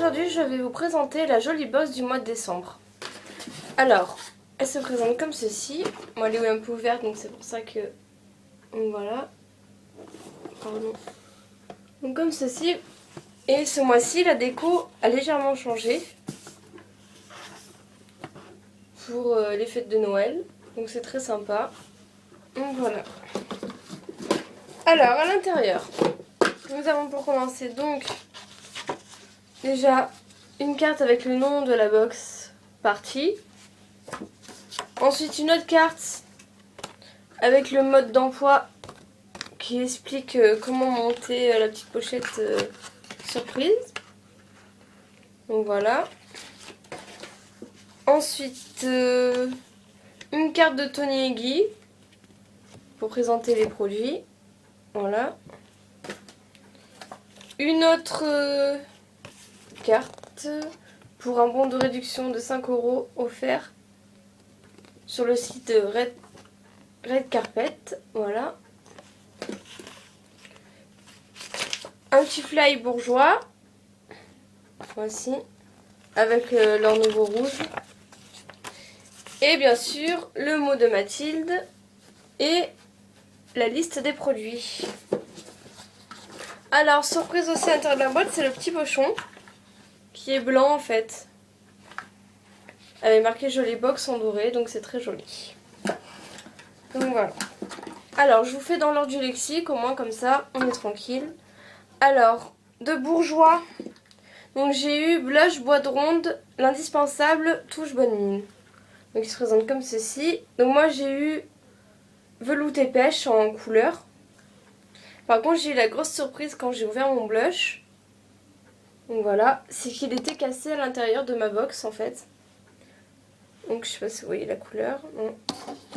aujourd'hui je vais vous présenter la jolie box du mois de décembre. Alors, elle se présente comme ceci. Moi elle est un peu ouverte donc c'est pour ça que... Donc voilà. Pardon. Donc comme ceci. Et ce mois-ci la déco a légèrement changé. Pour les fêtes de Noël. Donc c'est très sympa. Donc voilà. Alors à l'intérieur, nous avons pour commencer donc déjà une carte avec le nom de la box partie. Ensuite une autre carte avec le mode d'emploi qui explique comment monter la petite pochette surprise. Donc voilà. Ensuite une carte de Tony et Guy pour présenter les produits. Voilà. Une autre carte pour un bon de réduction de 5 € offert sur le site Red Carpet. Voilà. Un petit fly bourgeois. Voici. Avec leur nouveau rouge. Et bien sûr, le mot de Mathilde. Et la liste des produits. Alors, surprise aussi à l'intérieur de la boîte, c'est le petit pochon. Qui est blanc en fait. Avec marqué jolie box en doré, donc c'est très joli. Donc voilà. Alors, je vous fais dans l'ordre du lexique, au moins comme ça, on est tranquille. Alors, de bourgeois. Donc j'ai eu blush, bois de ronde, l'indispensable, touche bonne mine. Donc il se présente comme ceci. Donc moi j'ai eu velouté pêche en couleur. Par contre j'ai eu la grosse surprise quand j'ai ouvert mon blush. Donc voilà, c'est qu'il était cassé à l'intérieur de ma box en fait. Donc je sais pas si vous voyez la couleur. Non.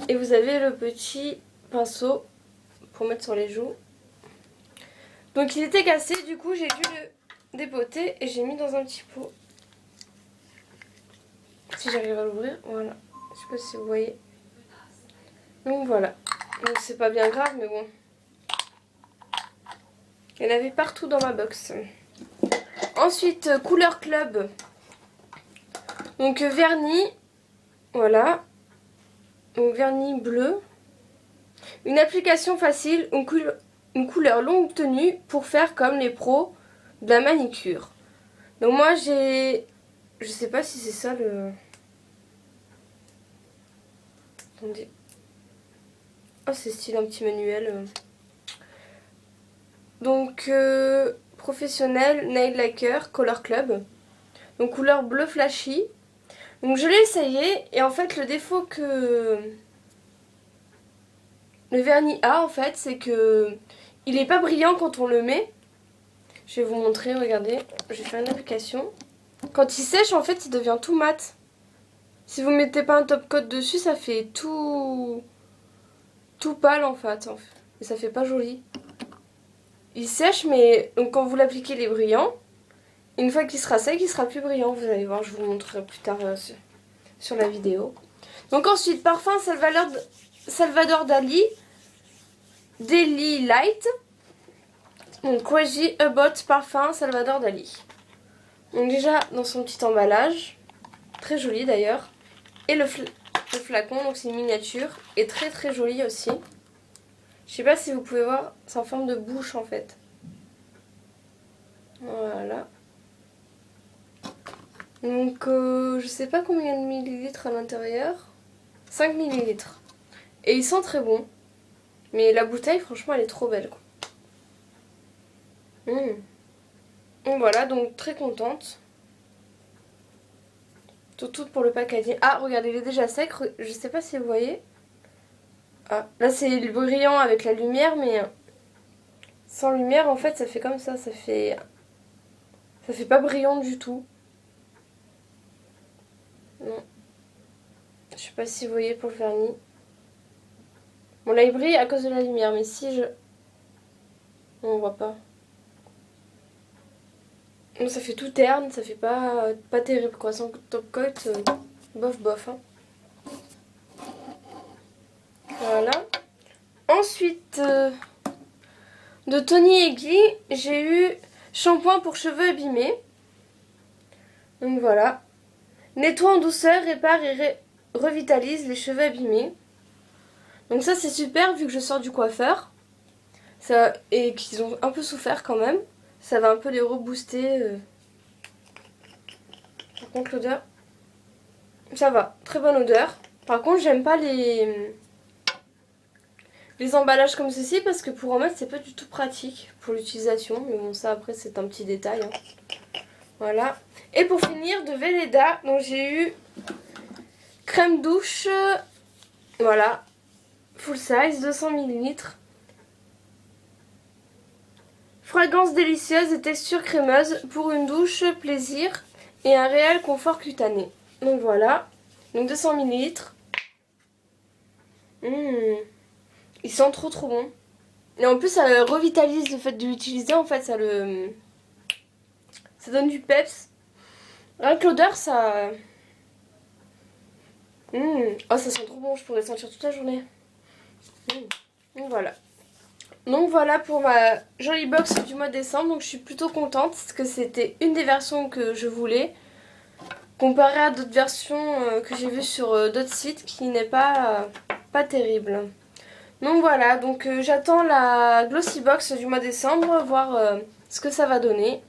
Et vous avez le petit pinceau pour mettre sur les joues. Donc il était cassé, du coup j'ai dû le dépoter et j'ai mis dans un petit pot. Si j'arrive à l'ouvrir, voilà. Je sais pas si vous voyez. Donc voilà. Donc c'est pas bien grave mais bon. Il y en avait partout dans ma box. Ensuite, couleur club. Donc vernis. Voilà. Donc vernis bleu. Une application facile, une couleur longue tenue pour faire comme les pros de la manicure. Donc moi j'ai... Je sais pas si c'est ça le... Attendez. Oh c'est style un petit manuel. Donc professionnel, nail lacquer, color club. Donc couleur bleu flashy. Donc je l'ai essayé et en fait le défaut que le vernis a en fait c'est que il est pas brillant quand on le met. Je vais vous montrer, regardez, je vais faire une application. Quand il sèche en fait il devient tout mat. Si vous mettez pas un top coat dessus ça fait tout pâle en fait. Et ça fait pas joli. Il sèche mais donc quand vous l'appliquez il est brillant. Une fois qu'il sera sec il sera plus brillant. Vous allez voir, je vous montrerai plus tard sur la vidéo. Donc ensuite parfum Salvador Dali. Daily Light. Donc Crazy About parfum Salvador Dali. Donc déjà dans son petit emballage. Très joli d'ailleurs. Et le flacon, donc c'est une miniature. Et très très joli aussi. Je sais pas si vous pouvez voir, c'est en forme de bouche en fait. Voilà. Donc je sais pas combien de millilitres à l'intérieur. 5 millilitres. Et ils sont très bons. Mais la bouteille franchement elle est trop belle quoi. Et voilà, donc très contente. Tout pour le packaging. Ah regardez, il est déjà sec. Je sais pas si vous voyez. Ah, là c'est brillant avec la lumière mais sans lumière en fait ça fait comme ça. Ça fait pas brillant du tout. Non. Je sais pas si vous voyez pour le vernis. Bon là il brille à cause de la lumière mais si je... On voit pas. Donc ça fait tout terne, ça fait pas terrible quoi. Sans top coat, bof bof. Hein. Voilà. Ensuite, de Tony et Guy, j'ai eu shampoing pour cheveux abîmés. Donc voilà. Nettoie en douceur, répare et revitalise les cheveux abîmés. Donc ça c'est super vu que je sors du coiffeur. Ça, et qu'ils ont un peu souffert quand même. Ça va un peu les rebooster. Par contre l'odeur, ça va. Très bonne odeur. Par contre j'aime pas les emballages comme ceci parce que pour en mettre c'est pas du tout pratique pour l'utilisation. Mais bon ça après c'est un petit détail. Hein. Voilà. Et pour finir de Velleda, donc j'ai eu crème douche. Voilà. Full size, 200 ml. Fragrance délicieuse et texture crémeuse pour une douche plaisir et un réel confort cutané. Donc voilà. Donc 200 ml. Il sent trop bon. Et en plus ça le revitalise le fait de l'utiliser. En fait ça donne du peps. Rien que l'odeur ça... Oh ça sent trop bon, je pourrais sentir toute la journée. Donc voilà. Donc voilà pour ma jolie box du mois de décembre. Donc je suis plutôt contente parce que c'était une des versions que je voulais. Comparé à d'autres versions que j'ai vues sur d'autres sites qui n'est pas terrible. Donc voilà, donc j'attends la Glossy Box du mois de décembre, voir ce que ça va donner.